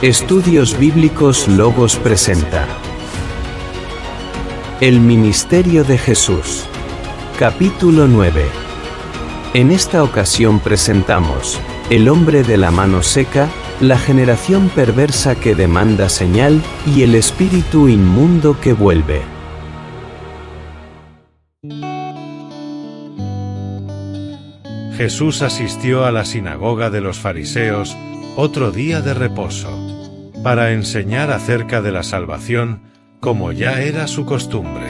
Estudios Bíblicos Logos presenta El Ministerio de Jesús. Capítulo 9. En esta ocasión presentamos El hombre de la mano seca, la generación perversa que demanda señal y el espíritu inmundo que vuelve. Jesús asistió a la sinagoga de los fariseos otro día de reposo, para enseñar acerca de la salvación, como ya era su costumbre.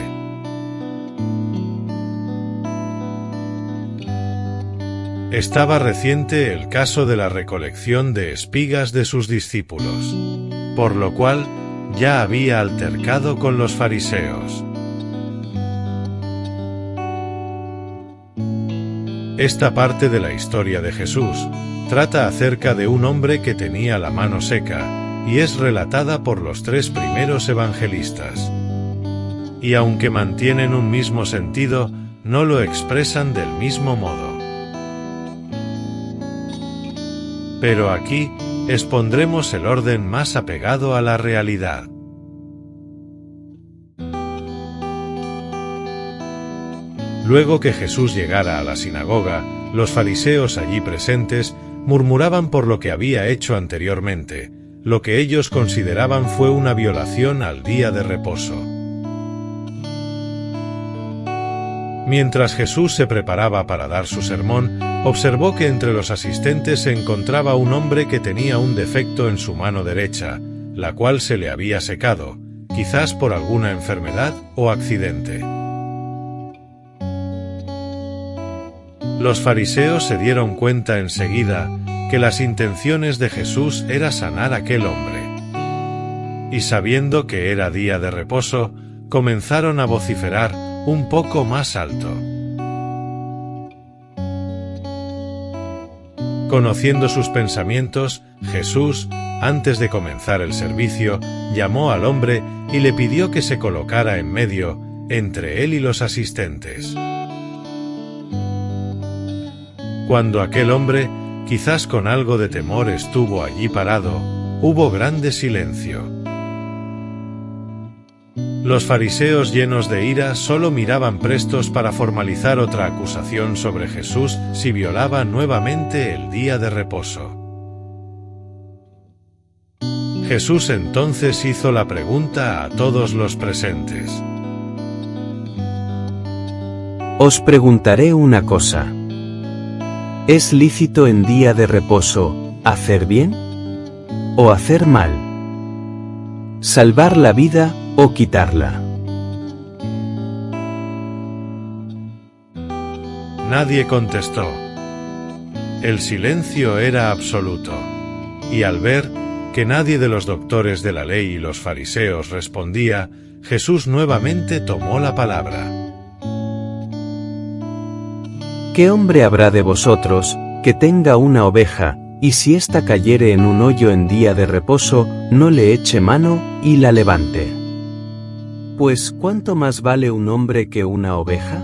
Estaba reciente el caso de la recolección de espigas de sus discípulos, por lo cual ya había altercado con los fariseos. Esta parte de la historia de Jesús trata acerca de un hombre que tenía la mano seca y es relatada por los tres primeros evangelistas. Y aunque mantienen un mismo sentido, no lo expresan del mismo modo. Pero aquí expondremos el orden más apegado a la realidad. Luego que Jesús llegara a la sinagoga, los fariseos allí presentes murmuraban por lo que había hecho anteriormente. Lo que ellos consideraban fue una violación al día de reposo. Mientras Jesús se preparaba para dar su sermón, observó que entre los asistentes se encontraba un hombre que tenía un defecto en su mano derecha, la cual se le había secado, quizás por alguna enfermedad o accidente. Los fariseos se dieron cuenta enseguida que las intenciones de Jesús era sanar a aquel hombre. Y sabiendo que era día de reposo, comenzaron a vociferar un poco más alto. Conociendo sus pensamientos, Jesús, antes de comenzar el servicio, llamó al hombre y le pidió que se colocara en medio, entre él y los asistentes. Cuando aquel hombre, quizás con algo de temor, estuvo allí parado, hubo grande silencio. Los fariseos, llenos de ira, solo miraban prestos para formalizar otra acusación sobre Jesús si violaba nuevamente el día de reposo. Jesús entonces hizo la pregunta a todos los presentes. Os preguntaré una cosa. ¿Es lícito en día de reposo hacer bien o hacer mal? ¿Salvar la vida o quitarla? Nadie contestó. El silencio era absoluto, y al ver que nadie de los doctores de la ley y los fariseos respondía, Jesús nuevamente tomó la palabra. ¿Qué hombre habrá de vosotros que tenga una oveja, y si ésta cayere en un hoyo en día de reposo, no le eche mano y la levante? Pues ¿cuánto más vale un hombre que una oveja?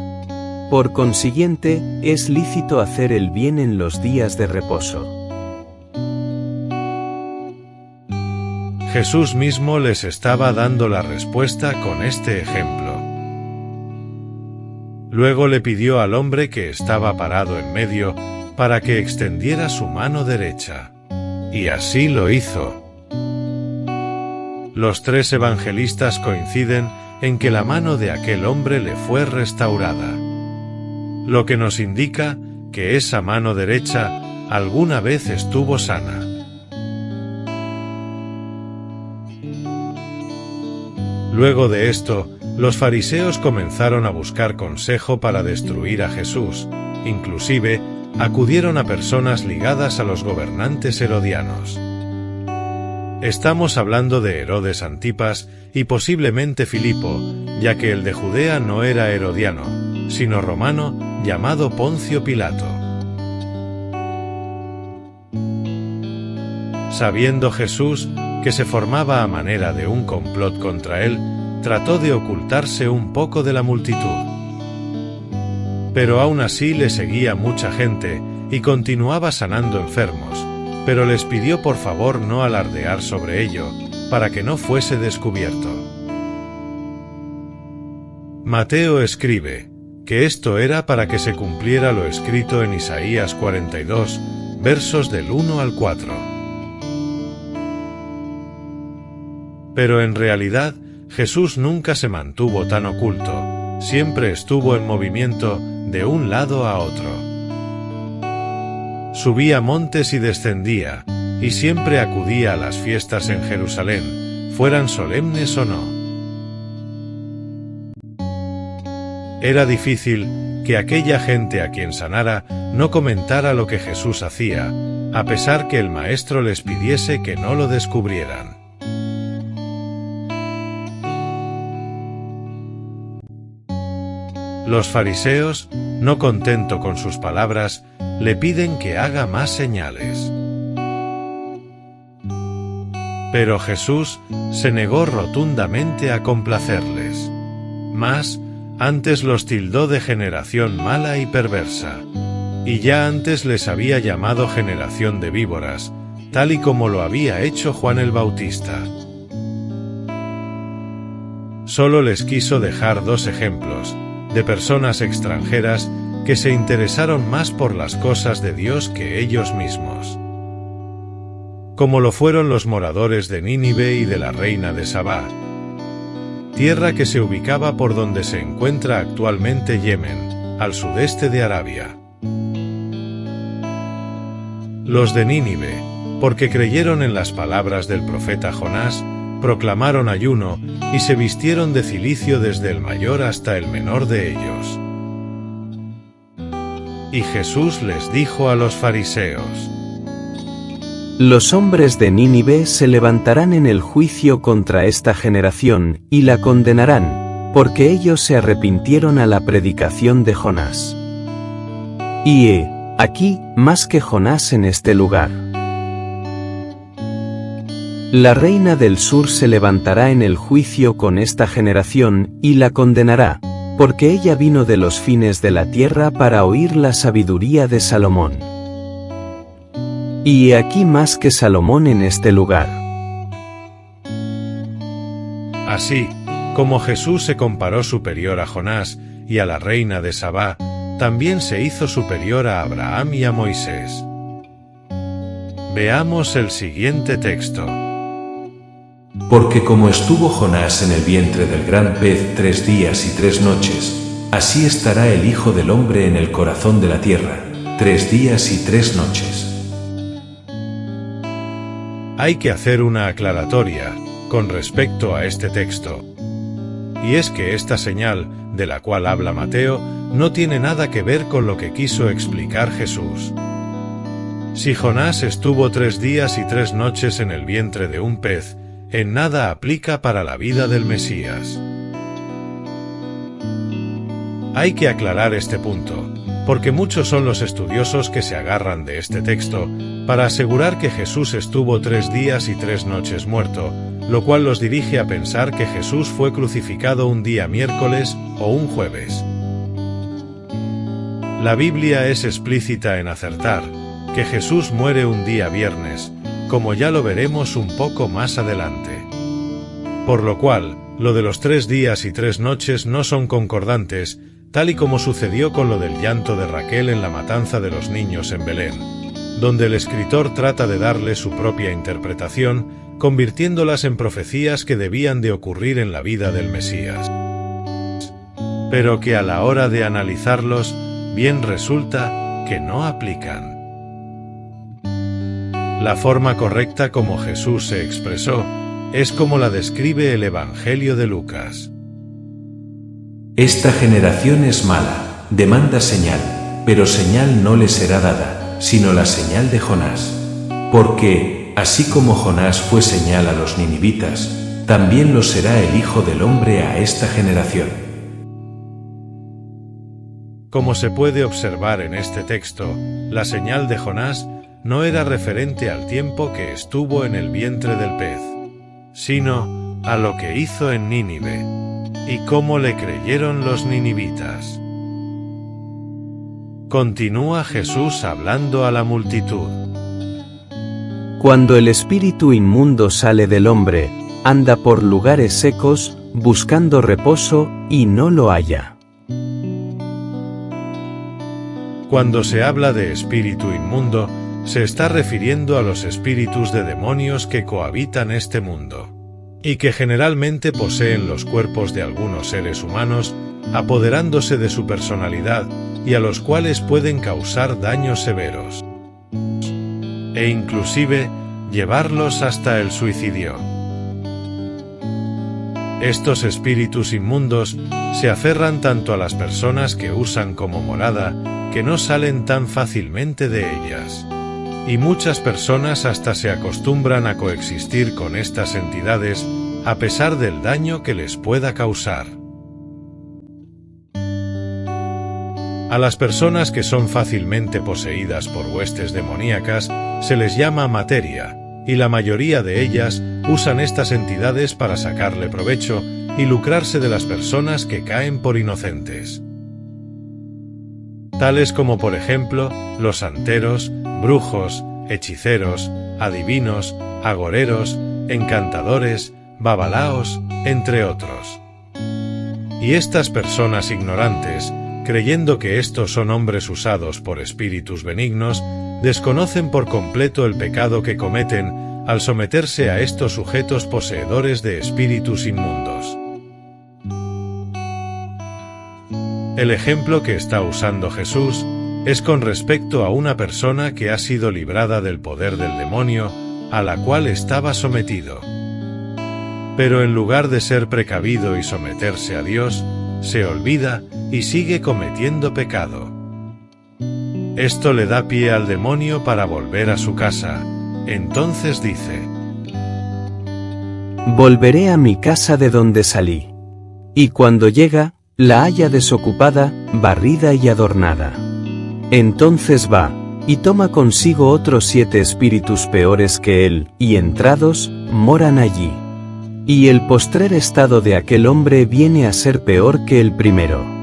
Por consiguiente, es lícito hacer el bien en los días de reposo. Jesús mismo les estaba dando la respuesta con este ejemplo. Luego le pidió al hombre que estaba parado en medio para que extendiera su mano derecha. Y así lo hizo. Los tres evangelistas coinciden en que la mano de aquel hombre le fue restaurada, lo que nos indica que esa mano derecha alguna vez estuvo sana. Luego de esto, los fariseos comenzaron a buscar consejo para destruir a Jesús, inclusive acudieron a personas ligadas a los gobernantes herodianos. Estamos hablando de Herodes Antipas y posiblemente Filipo, ya que el de Judea no era herodiano, sino romano, llamado Poncio Pilato. Sabiendo Jesús que se formaba a manera de un complot contra él, trató de ocultarse un poco de la multitud. Pero aún así le seguía mucha gente y continuaba sanando enfermos, pero les pidió por favor no alardear sobre ello, para que no fuese descubierto. Mateo escribe que esto era para que se cumpliera lo escrito en Isaías 42, versos del 1 al 4. Pero en realidad, Jesús nunca se mantuvo tan oculto, siempre estuvo en movimiento de un lado a otro. Subía montes y descendía, y siempre acudía a las fiestas en Jerusalén, fueran solemnes o no. Era difícil que aquella gente a quien sanara no comentara lo que Jesús hacía, a pesar que el Maestro les pidiese que no lo descubrieran. Los fariseos, no contento con sus palabras, le piden que haga más señales. Pero Jesús se negó rotundamente a complacerles. Más, antes los tildó de generación mala y perversa. Y ya antes les había llamado generación de víboras, tal y como lo había hecho Juan el Bautista. Solo les quiso dejar dos ejemplos, de personas extranjeras que se interesaron más por las cosas de Dios que ellos mismos. Como lo fueron los moradores de Nínive y de la reina de Sabá, tierra que se ubicaba por donde se encuentra actualmente Yemen, al sudeste de Arabia. Los de Nínive, porque creyeron en las palabras del profeta Jonás, proclamaron ayuno y se vistieron de cilicio desde el mayor hasta el menor de ellos. Y Jesús les dijo a los fariseos: Los hombres de Nínive se levantarán en el juicio contra esta generación, y la condenarán, porque ellos se arrepintieron a la predicación de Jonás. Y he aquí más que Jonás en este lugar. La reina del sur se levantará en el juicio con esta generación, y la condenará, porque ella vino de los fines de la tierra para oír la sabiduría de Salomón. Y he aquí más que Salomón en este lugar. Así, como Jesús se comparó superior a Jonás y a la reina de Sabá, también se hizo superior a Abraham y a Moisés. Veamos el siguiente texto. Porque como estuvo Jonás en el vientre del gran pez 3 días y 3 noches, así estará el Hijo del Hombre en el corazón de la tierra, 3 días y 3 noches. Hay que hacer una aclaratoria con respecto a este texto. Y es que esta señal, de la cual habla Mateo, no tiene nada que ver con lo que quiso explicar Jesús. Si Jonás estuvo 3 días y 3 noches en el vientre de un pez, en nada aplica para la vida del Mesías. Hay que aclarar este punto, porque muchos son los estudiosos que se agarran de este texto para asegurar que Jesús estuvo 3 días y 3 noches muerto, lo cual los dirige a pensar que Jesús fue crucificado un día miércoles o un jueves. La Biblia es explícita en acertar que Jesús muere un día viernes, como ya lo veremos un poco más adelante. Por lo cual, lo de los 3 días y 3 noches no son concordantes, tal y como sucedió con lo del llanto de Raquel en la matanza de los niños en Belén, donde el escritor trata de darle su propia interpretación, convirtiéndolas en profecías que debían de ocurrir en la vida del Mesías, pero que a la hora de analizarlos, bien resulta que no aplican. La forma correcta como Jesús se expresó es como la describe el Evangelio de Lucas. Esta generación es mala, demanda señal, pero señal no le será dada, sino la señal de Jonás. Porque, así como Jonás fue señal a los ninivitas, también lo será el Hijo del Hombre a esta generación. Como se puede observar en este texto, la señal de Jonás no era referente al tiempo que estuvo en el vientre del pez, sino a lo que hizo en Nínive, y cómo le creyeron los ninivitas. Continúa Jesús hablando a la multitud. Cuando el espíritu inmundo sale del hombre, anda por lugares secos, buscando reposo, y no lo halla. Cuando se habla de espíritu inmundo, se está refiriendo a los espíritus de demonios que cohabitan este mundo, y que generalmente poseen los cuerpos de algunos seres humanos, apoderándose de su personalidad, y a los cuales pueden causar daños severos, e inclusive llevarlos hasta el suicidio. Estos espíritus inmundos se aferran tanto a las personas que usan como morada, que no salen tan fácilmente de ellas. Y muchas personas hasta se acostumbran a coexistir con estas entidades, a pesar del daño que les pueda causar. A las personas que son fácilmente poseídas por huestes demoníacas se les llama materia, y la mayoría de ellas usan estas entidades para sacarle provecho y lucrarse de las personas que caen por inocentes. Tales como por ejemplo los santeros, brujos, hechiceros, adivinos, agoreros, encantadores, babalaos, entre otros. Y estas personas ignorantes, creyendo que estos son hombres usados por espíritus benignos, desconocen por completo el pecado que cometen al someterse a estos sujetos poseedores de espíritus inmundos. El ejemplo que está usando Jesús es con respecto a una persona que ha sido librada del poder del demonio, a la cual estaba sometido. Pero en lugar de ser precavido y someterse a Dios, se olvida y sigue cometiendo pecado. Esto le da pie al demonio para volver a su casa. Entonces dice: volveré a mi casa de donde salí. Y cuando llega, la halla desocupada, barrida y adornada. Entonces va, y toma consigo otros 7 espíritus peores que él, y entrados, moran allí. Y el postrer estado de aquel hombre viene a ser peor que el primero.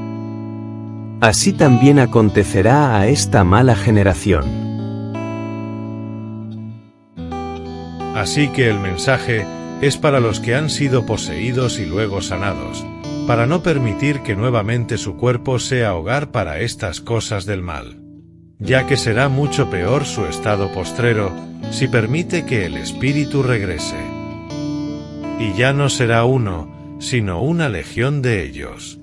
Así también acontecerá a esta mala generación. Así que el mensaje es para los que han sido poseídos y luego sanados, para no permitir que nuevamente su cuerpo sea hogar para estas cosas del mal, ya que será mucho peor su estado postrero si permite que el espíritu regrese. Y ya no será uno, sino una legión de ellos.